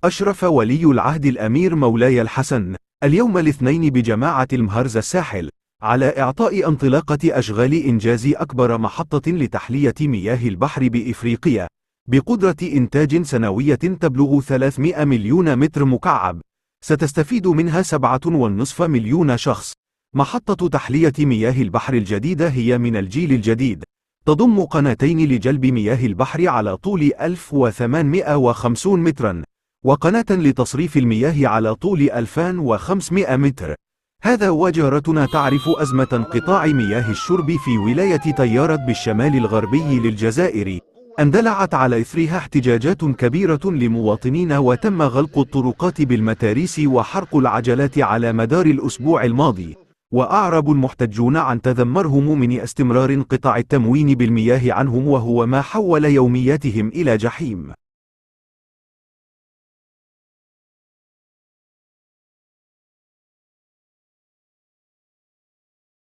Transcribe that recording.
أشرف ولي العهد الأمير مولاي الحسن اليوم الاثنين بجماعة المهرز الساحل على إعطاء انطلاقة أشغال إنجاز أكبر محطة لتحلية مياه البحر بإفريقيا بقدرة إنتاج سنوية تبلغ 300 مليون متر مكعب، ستستفيد منها 7.5 مليون شخص. محطة تحلية مياه البحر الجديدة هي من الجيل الجديد، تضم قناتين لجلب مياه البحر على طول 1850 مترا، وقناة لتصريف المياه على طول 2500 متر. هذا وجارتنا تعرف أزمة انقطاع مياه الشرب في ولاية تيارت بالشمال الغربي للجزائر، اندلعت على إثرها احتجاجات كبيرة لمواطنين، وتم غلق الطرقات بالمتاريس وحرق العجلات على مدار الأسبوع الماضي. وأعرب المحتجون عن تذمرهم من استمرار انقطاع التموين بالمياه عنهم، وهو ما حول يومياتهم إلى جحيم.